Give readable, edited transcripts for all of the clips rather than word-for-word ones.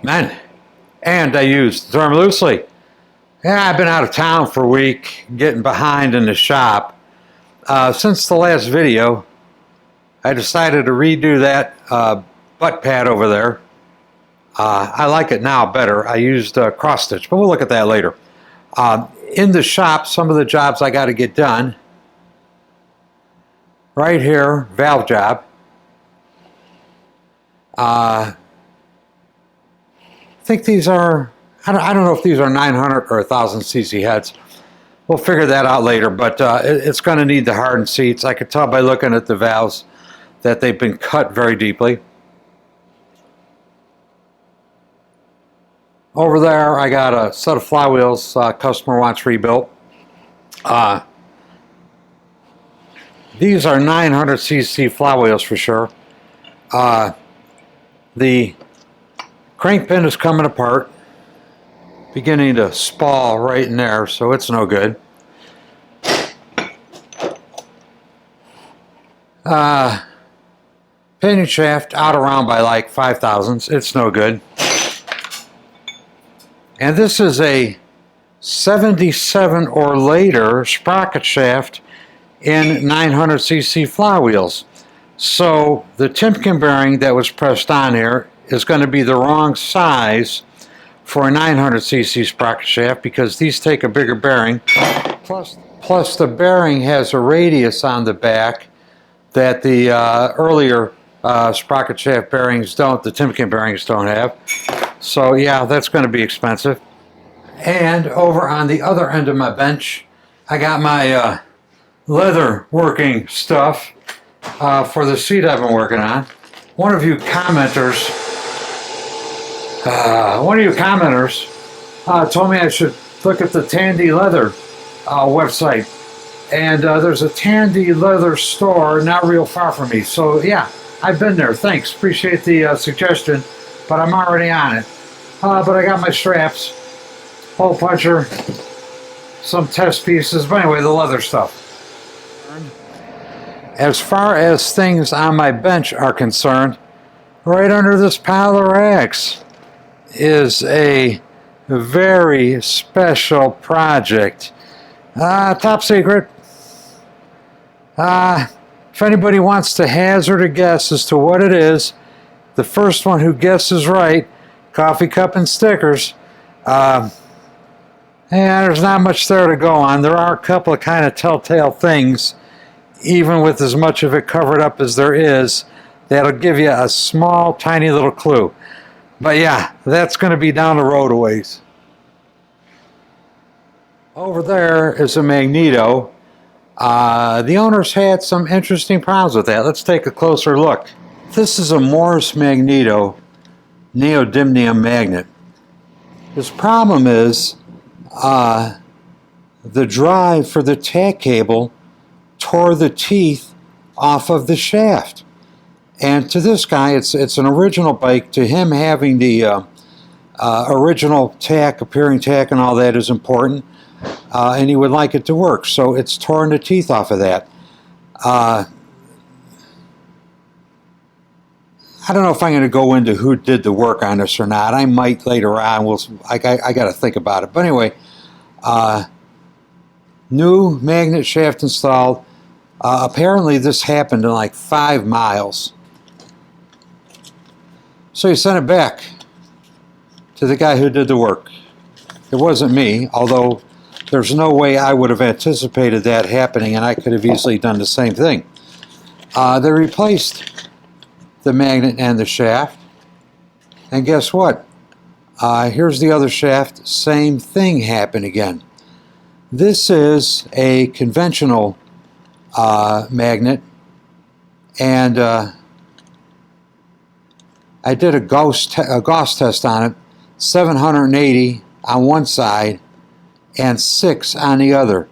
And I use the term loosely. Yeah, I've been out of town for a week, getting behind in the shop. Since the last video, I decided to redo that butt pad over there. I like it now better. I used cross stitch, but we'll look at that later. In the shop, some of the jobs I got to get done. Right here, valve job. I think these are, I don't know if these are 900 or 1000 cc heads. We'll figure that out later, but it's going to need the hardened seats. I could tell by looking at the valves that they've been cut very deeply. Over there, I got a set of flywheels customer wants rebuilt. These are 900 cc flywheels for sure. The crank pin is coming apart, beginning to spall right in there, so it's no good. Pinion shaft out around by like 5 thousandths, it's no good. And this is a 77 or later sprocket shaft in 900 cc flywheels. So the Timken bearing that was pressed on here is going to be the wrong size for a 900 cc sprocket shaft because these take a bigger bearing. Plus the bearing has a radius on the back that the earlier sprocket shaft bearings don't, the Timken bearings don't have. So yeah, that's going to be expensive. And over on the other end of my bench, I got my leather working stuff for the seat I've been working on. One of you commenters told me I should look at the Tandy Leather website. And there's a Tandy Leather store not real far from me. So yeah, I've been there. Thanks. Appreciate the suggestion, but I'm already on it. But I got my straps, hole puncher, some test pieces, but anyway, the leather stuff. As far as things on my bench are concerned, right under this pile of rags is a very special project. Top secret. If anybody wants to hazard a guess as to what it is, the first one who guesses right, coffee cup and stickers. Yeah, there's not much there to go on. There are a couple of kind of telltale things, even with as much of it covered up as there is, that'll give you a small, tiny little clue. But yeah, that's going to be down the road a ways. Over there is a Magneto. The owners had some interesting problems with that. Let's take a closer look. This is a Morse Magneto neodymium magnet. His problem is the drive for the tack cable tore the teeth off of the shaft. And to this guy, it's an original bike. To him, having the original tack, appearing tack and all that is important. And he would like it to work. So it's torn the teeth off of that. I don't know if I'm going to go into who did the work on this or not. I might later on. I got to think about it. But anyway, new magnet shaft installed. Apparently this happened in like 5 miles. So he sent it back to the guy who did the work. It wasn't me, although there's no way I would have anticipated that happening, and I could have easily done the same thing. They replaced the magnet and the shaft, and guess what? Here's the other shaft. Same thing happened again. This is a conventional magnet, and I did a Gauss test on it. 780 on one side and 6 on the other.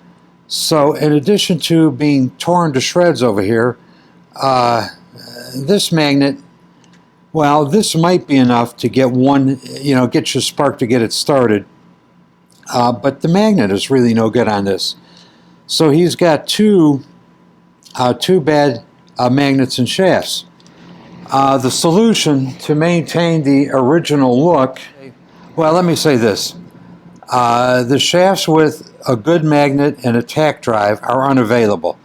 So in addition to being torn to shreds over here, this magnet, well, this might be enough to get one, get your spark to get it started. But the magnet is really no good on this. So he's got two bad magnets and shafts. The solution to maintain the original look, well, let me say this. The shafts with a good magnet and a tack drive are unavailable.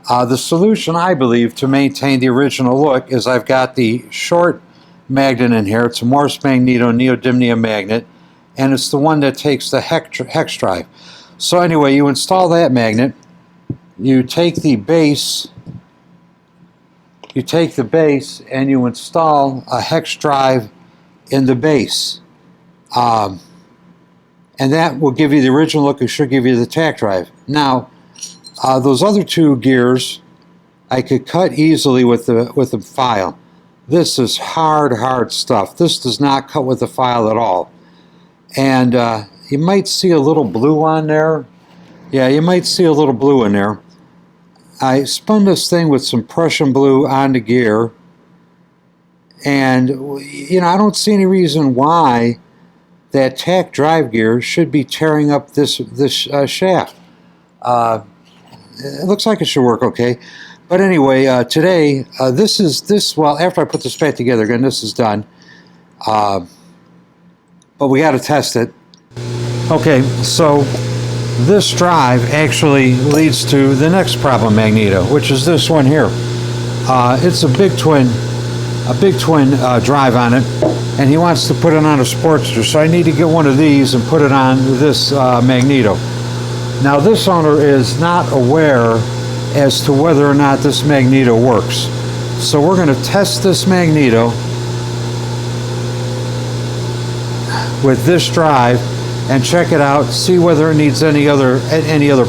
The solution, I believe, to maintain the original look is I've got the short magnet in here. It's a Morse Magneto neodymium magnet, and it's the one that takes the hex drive. So anyway, you install that magnet, you take the base, and you install a hex drive in the base. And that will give you the original look. It should give you the tack drive. Now, those other two gears, I could cut easily with the file. This is hard stuff. This does not cut with the file at all. And you might see a little blue on there. Yeah, you might see a little blue in there. I spun this thing with some Prussian blue on the gear. And, you know, I don't see any reason why that tack drive gear should be tearing up this shaft. It looks like it should work okay. But anyway, today, well, after I put this back together again, this is done. But we got to test it. Okay, so this drive actually leads to the next problem magneto, which is this one here. It's a big twin drive on it, and he wants to put it on a Sportster, so I need to get one of these and put it on this magneto. Now this owner is not aware as to whether or not this magneto works, so we're going to test this magneto with this drive and check it out, see whether it needs any other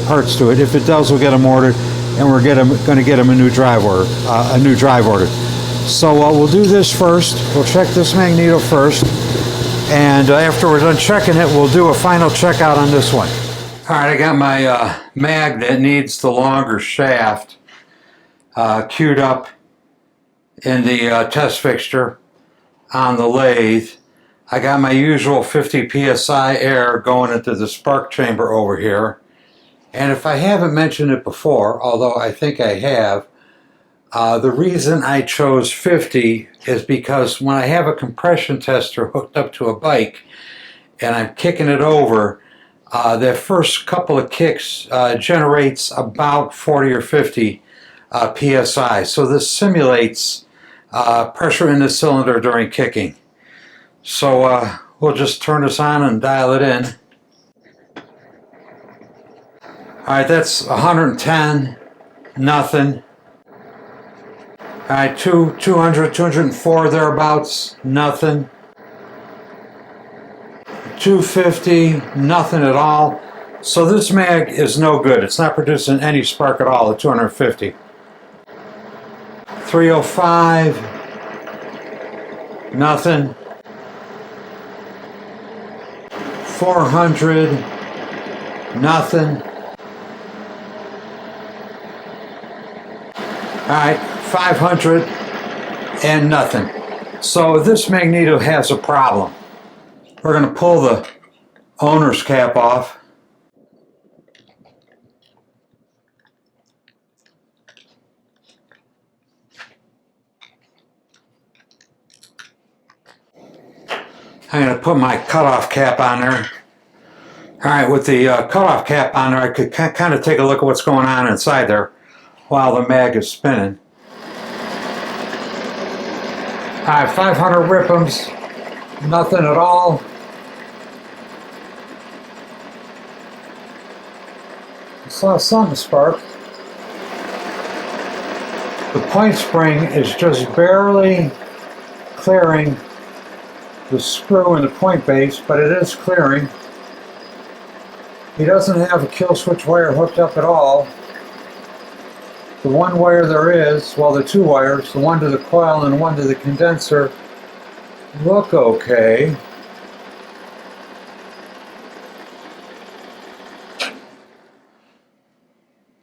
parts to it. If it does, we'll get them ordered, and we're going to get them a new drive ordered. So we'll do this first. We'll check this magneto first, and after we're done checking it, we'll do a final checkout on this one. All right, I got my mag that needs the longer shaft queued up in the test fixture on the lathe. I got my usual 50 psi air going into the spark chamber over here. And if I haven't mentioned it before, although I think I have, the reason I chose 50 is because when I have a compression tester hooked up to a bike and I'm kicking it over, that first couple of kicks generates about 40 or 50 psi. So this simulates pressure in the cylinder during kicking. So we'll just turn this on and dial it in. Alright, that's 110, nothing. Alright, 200, 204 thereabouts, nothing. 250, nothing at all. So this mag is no good. It's not producing any spark at all at 250. 305, nothing. 400, nothing. Alright, 500 and nothing. So this magneto has a problem. We're going to pull the owner's cap off. I'm going to put my cutoff cap on there. Alright, with the cutoff cap on there, I could kind of take a look at what's going on inside there while the mag is spinning. Alright, 500 ripums, nothing at all. I saw something spark. The point spring is just barely clearing the screw in the point base, but it is clearing. He doesn't have a kill switch wire hooked up at all. The one wire there is, well, the two wires, the one to the coil and one to the condenser, look okay.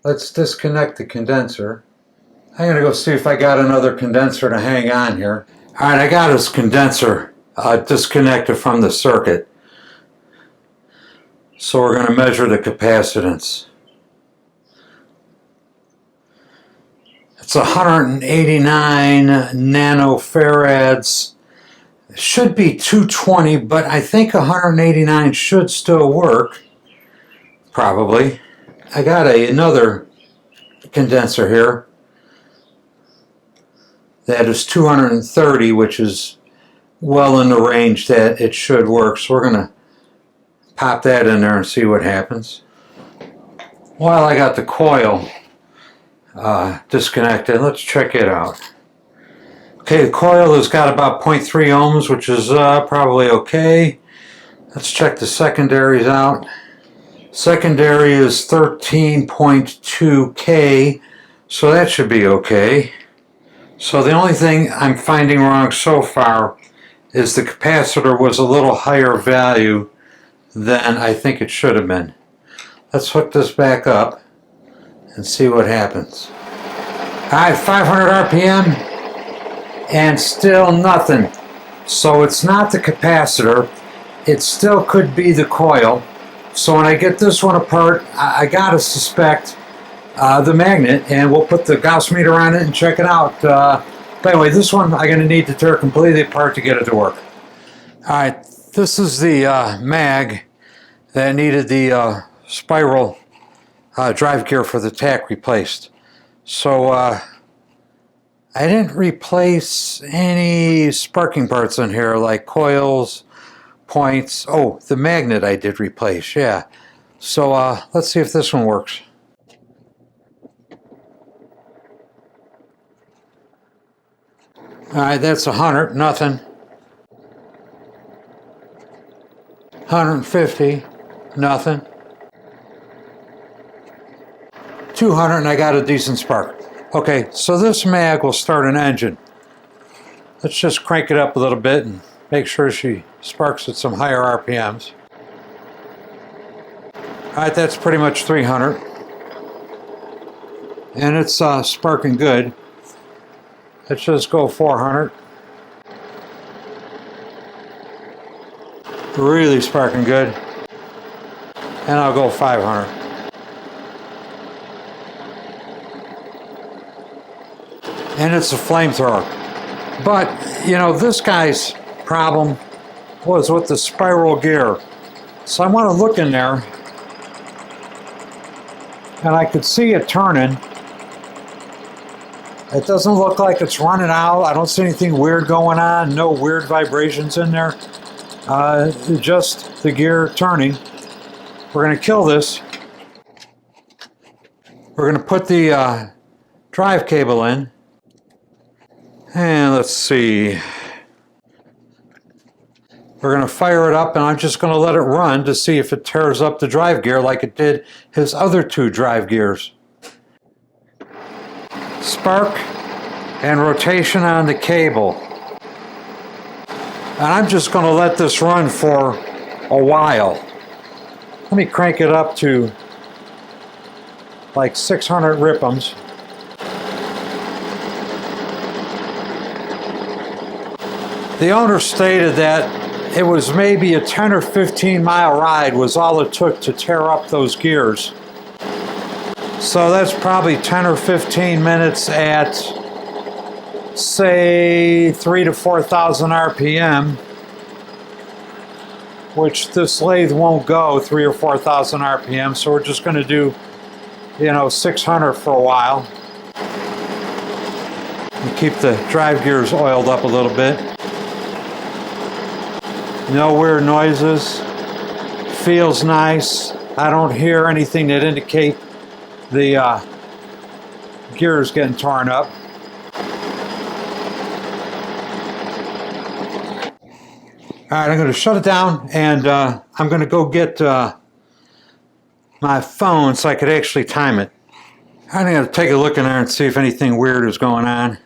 Let's disconnect the condenser. I'm going to go see if I got another condenser to hang on here. Alright, I got his condenser disconnected from the circuit. So we're going to measure the capacitance. It's 189 nanofarads. It should be 220, but I think 189 should still work. Probably. I got another condenser here that is 230, which is well in the range that it should work. So we're going to pop that in there and see what happens. While I got the coil disconnected, let's check it out. Okay, the coil has got about 0.3 ohms, which is probably okay. Let's check the secondaries out. Secondary is 13.2K, so that should be okay. So the only thing I'm finding wrong so far is the capacitor was a little higher value than I think it should have been. Let's hook this back up and see what happens. Alright, 500 RPM and still nothing. So it's not the capacitor, it still could be the coil. So when I get this one apart, I gotta suspect the magnet, and we'll put the Gauss meter on it and check it out. But anyway, this one I'm gonna need to tear completely apart to get it to work. Alright, this is the mag that needed the spiral drive gear for the tach replaced. So I didn't replace any sparking parts in here like coils, points. Oh, the magnet I did replace, yeah. So let's see if this one works. Alright, that's 100, nothing. 150, nothing. 200 and I got a decent spark. Okay, so this mag will start an engine. Let's just crank it up a little bit and make sure she sparks at some higher RPMs. Alright, that's pretty much 300. And it's sparking good. Let's just go 400. Really sparking good. And I'll go 500. And it's a flamethrower. But, you know, this guy's problem was with the spiral gear. So I want to look in there, and I could see it turning. It doesn't look like it's running out. I don't see anything weird going on. No weird vibrations in there. Just the gear turning. We're going to kill this. We're going to put the drive cable in. And let's see. We're going to fire it up, and I'm just going to let it run to see if it tears up the drive gear like it did his other two drive gears. Spark and rotation on the cable. And I'm just going to let this run for a while. Let me crank it up to like 600 RPMs. The owner stated that it was maybe a 10 or 15 mile ride was all it took to tear up those gears. So that's probably 10 or 15 minutes at, say, 3,000 to 4,000 RPM, which this lathe won't go 3,000 or 4,000 RPM, so we're just going to do, 600 for a while. And keep the drive gears oiled up a little bit. No weird noises. Feels nice. I don't hear anything that indicate the gears getting torn up. Alright, I'm going to shut it down, and I'm going to go get my phone so I could actually time it. I'm going to take a look in there and see if anything weird is going on.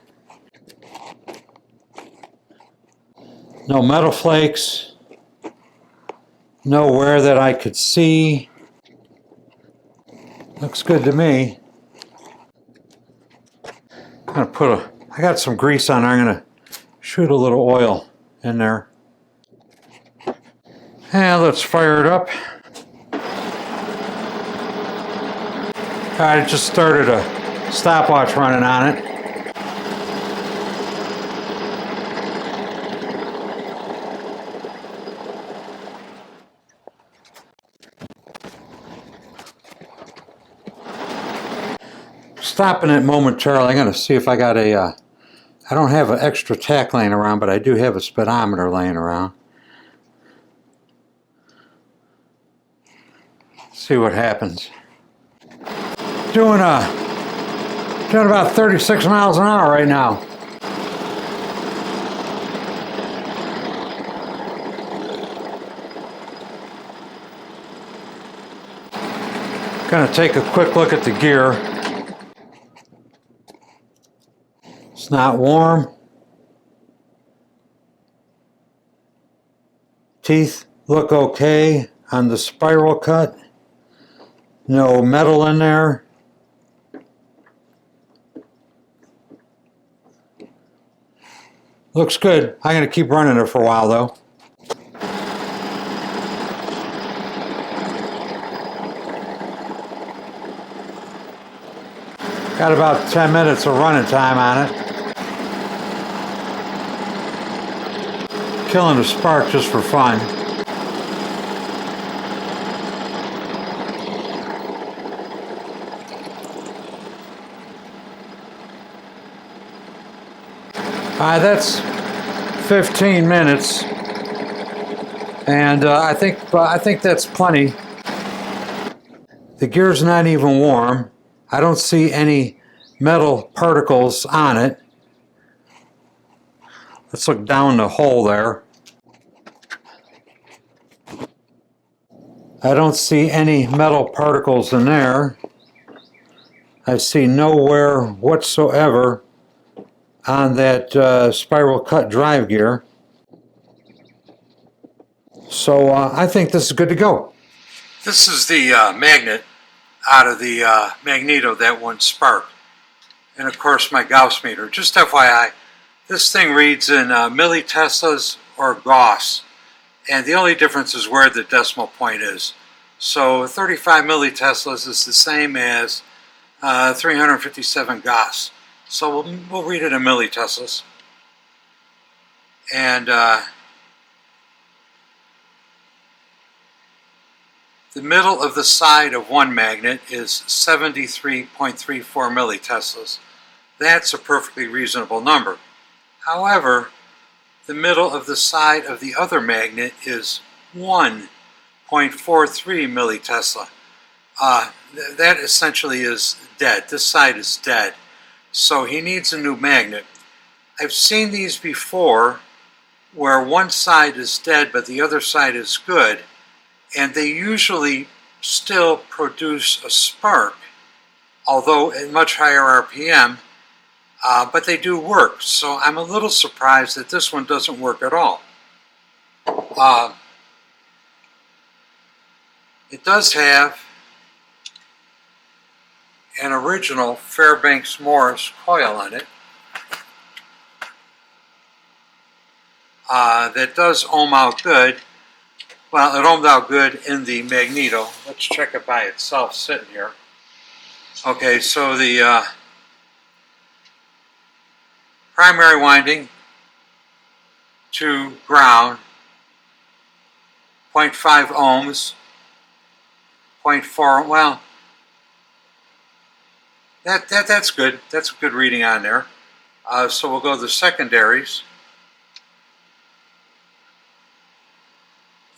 No metal flakes. Nowhere that I could see. Looks good to me. I'm gonna I got some grease on there. I'm gonna shoot a little oil in there. And let's fire it up. I just started a stopwatch running on it. stopping it momentarily. I'm going to see if I got a, I don't have an extra tack laying around, but I do have a speedometer laying around. See what happens. Doing about 36 miles an hour right now. Gonna take a quick look at the gear. It's not warm. Teeth look okay on the spiral cut. No metal in there. Looks good. I'm gonna keep running it for a while though. Got about 10 minutes of running time on it. Killing a spark just for fun. That's 15 minutes, and I think that's plenty. The gear's not even warm. I don't see any metal particles on it. Let's look down the hole there. I don't see any metal particles in there. I see nowhere whatsoever on that spiral cut drive gear. So I think this is good to go. This is the magnet out of the Magneto that one spark. And of course my Gauss meter. Just FYI, this thing reads in milliteslas or Gauss. And the only difference is where the decimal point is. So 35 milliteslas is the same as 357 Gauss. So we'll read it in milliteslas. And the middle of the side of one magnet is 73.34 milliteslas. That's a perfectly reasonable number. However, the middle of the side of the other magnet is 1.43 millitesla. That essentially is dead. This side is dead. So he needs a new magnet. I've seen these before where one side is dead but the other side is good, and they usually still produce a spark, although at much higher RPM, but they do work. So I'm a little surprised that this one doesn't work at all. It does have an original Fairbanks-Morris coil on it that does ohm out good. Well, it ohmed out good in the Magneto. Let's check it by itself sitting here. Okay, so the primary winding to ground, 0.5 ohms, 0.4, well, that's good. That's a good reading on there. So we'll go to the secondaries.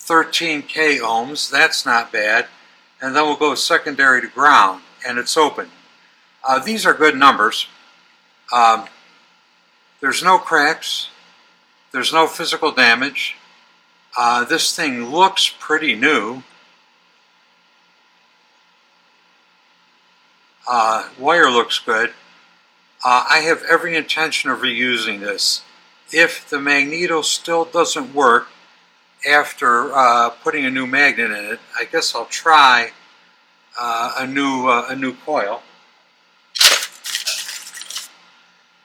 13K ohms, that's not bad. And then we'll go secondary to ground, and it's open. These are good numbers. There's no cracks. There's no physical damage. This thing looks pretty new. Wire looks good. I have every intention of reusing this. If the Magneto still doesn't work after putting a new magnet in it, I guess I'll try a new coil.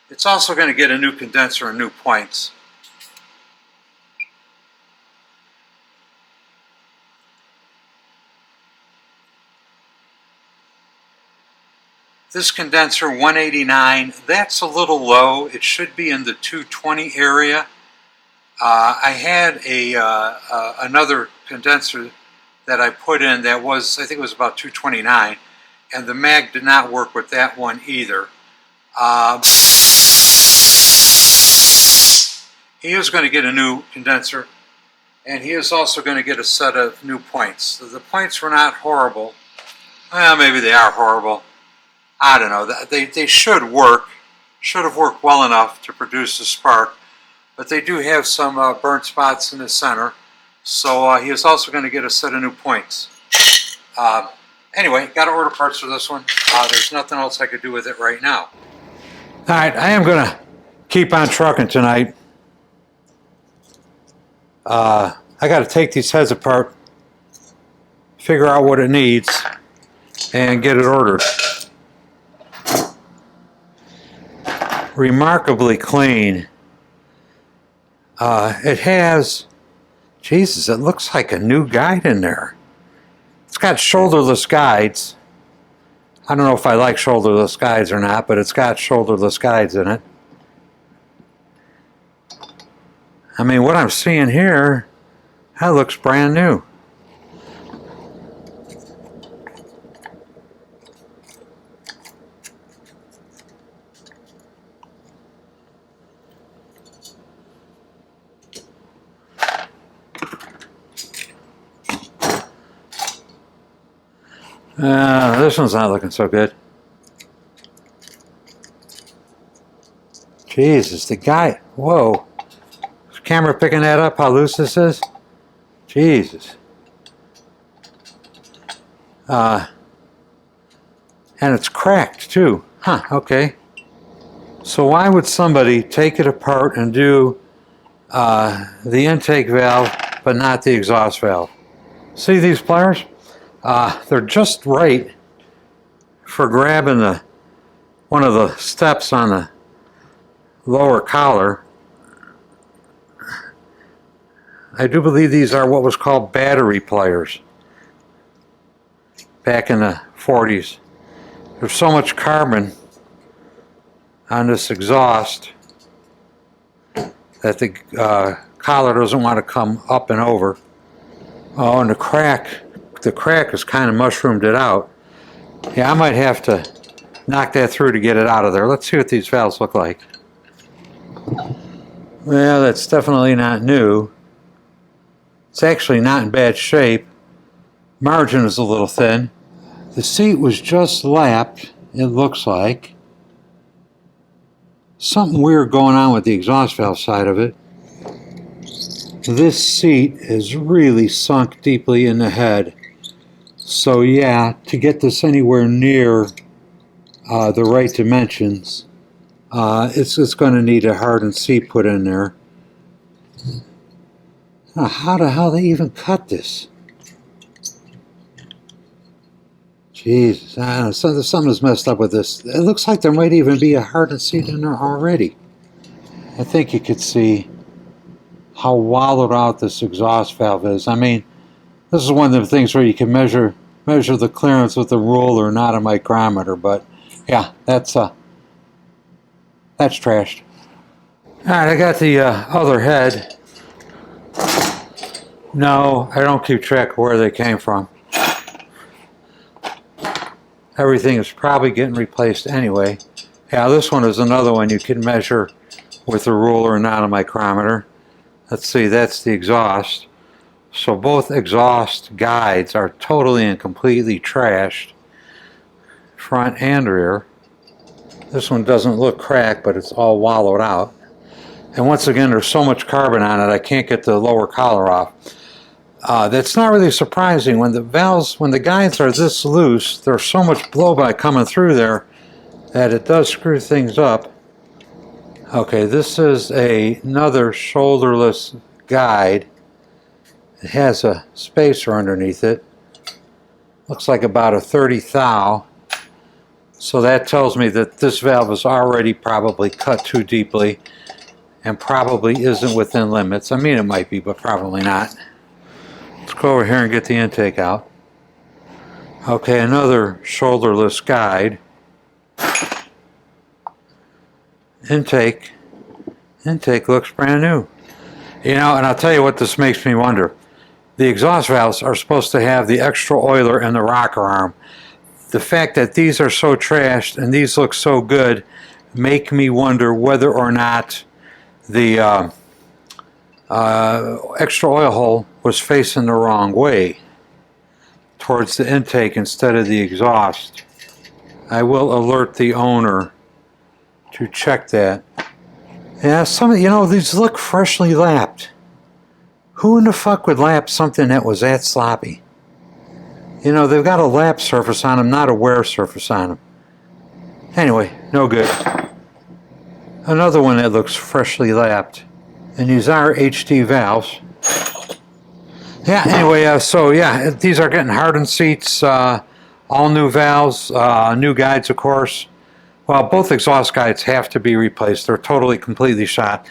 It's also going to get a new condenser and new points. This condenser, 189, that's a little low. It should be in the 220 area. I had another condenser that I put in that was, I think it was about 229, and the mag did not work with that one either. He is going to get a new condenser, and he is also going to get a set of new points. So the points were not horrible. Well, maybe they are horrible. I don't know. They should work. Should have worked well enough to produce a spark, but they do have some burnt spots in the center. So he is also going to get a set of new points. Anyway, got to order parts for this one. There's nothing else I could do with it right now. All right, I am going to keep on trucking tonight. I got to take these heads apart, figure out what it needs, and get it ordered. Remarkably clean. It has, Jesus, it looks like a new guide in there. It's got shoulderless guides. I don't know if I like shoulderless guides or not, but it's got shoulderless guides in it. I mean, what I'm seeing here, that looks brand new. This one's not looking so good. Jesus, the guy, whoa. Is the camera picking that up, how loose this is? Jesus. And it's cracked too. Huh, okay. So why would somebody take it apart and do the intake valve, but not the exhaust valve? See these pliers? They're just right for grabbing one of the steps on the lower collar. I do believe these are what was called battery pliers back in the 40s. There's so much carbon on this exhaust that the collar doesn't want to come up and over. Oh, and the crack has kind of mushroomed it out. Yeah, I might have to knock that through to get it out of there. Let's see what these valves look like. Well, that's definitely not new. It's actually not in bad shape. Margin is a little thin. The seat was just lapped, it looks like. Something weird going on with the exhaust valve side of it. This seat is really sunk deeply in the head. So yeah, to get this anywhere near the right dimensions, it's going to need a hardened seat put in there. Now, how the hell they even cut this? Jesus, I don't know, something's messed up with this. It looks like there might even be a hardened seat in there already. I think you could see how wallowed out this exhaust valve is. I mean, this is one of the things where you can measure the clearance with a ruler, not a micrometer. But yeah, that's trashed. All right, I got the other head. No, I don't keep track of where they came from. Everything is probably getting replaced anyway. Yeah, this one is another one you can measure with a ruler and not a micrometer. Let's see, that's the exhaust. So both exhaust guides are totally and completely trashed, front and rear. This one doesn't look cracked, but it's all wallowed out. And once again, there's so much carbon on it, I can't get the lower collar off. That's not really surprising. When the guides are this loose, there's so much blow-by coming through there that it does screw things up. Okay, this is another shoulderless guide. It has a spacer underneath it. Looks like about a 30 thou. So that tells me that this valve is already probably cut too deeply and probably isn't within limits. I mean, it might be, but probably not. Let's go over here and get the intake out. Okay, another shoulderless guide. Intake looks brand new. You know, and I'll tell you what this makes me wonder. The exhaust valves are supposed to have the extra oiler and the rocker arm. the fact that these are so trashed and these look so good make me wonder whether or not the extra oil hole was facing the wrong way towards the intake instead of the exhaust. I will alert the owner to check that. Yeah, these look freshly lapped. Who in the fuck would lap something that was that sloppy? They've got a lap surface on them, not a wear surface on them. Anyway, no good. Another one that looks freshly lapped. And these are HD valves. Yeah, anyway, so yeah, these are getting hardened seats, all new valves, new guides, of course. Well, both exhaust guides have to be replaced. They're totally, completely shot.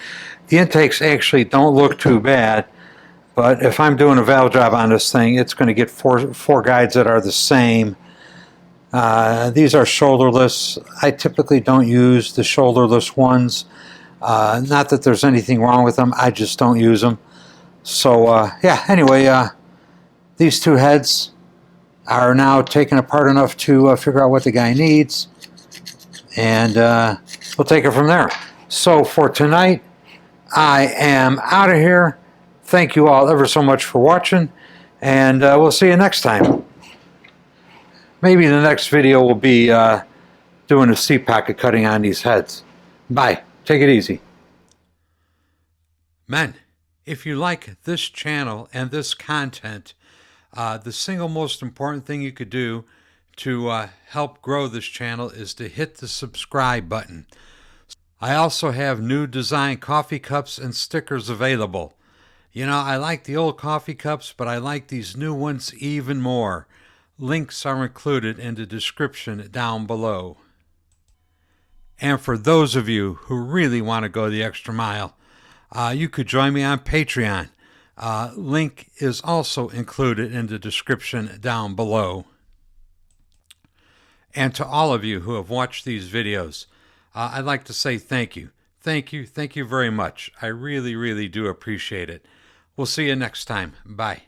The intakes actually don't look too bad. But if I'm doing a valve job on this thing, it's going to get four guides that are the same. These are shoulderless. I typically don't use the shoulderless ones. Not that there's anything wrong with them. I just don't use them. So, yeah, anyway, these two heads are now taken apart enough to figure out what the guy needs. And we'll take it from there. So for tonight, I am out of here. Thank you all ever so much for watching, and we'll see you next time. Maybe the next video will be doing a seat pocket cutting on these heads. Bye. Take it easy. Men, if you like this channel and this content, the single most important thing you could do to help grow this channel is to hit the subscribe button. I also have new design coffee cups and stickers available. I like the old coffee cups, but I like these new ones even more. Links are included in the description down below. And for those of you who really want to go the extra mile, you could join me on Patreon. Link is also included in the description down below. And to all of you who have watched these videos, I'd like to say thank you. Thank you very much. I really, really do appreciate it. We'll see you next time. Bye.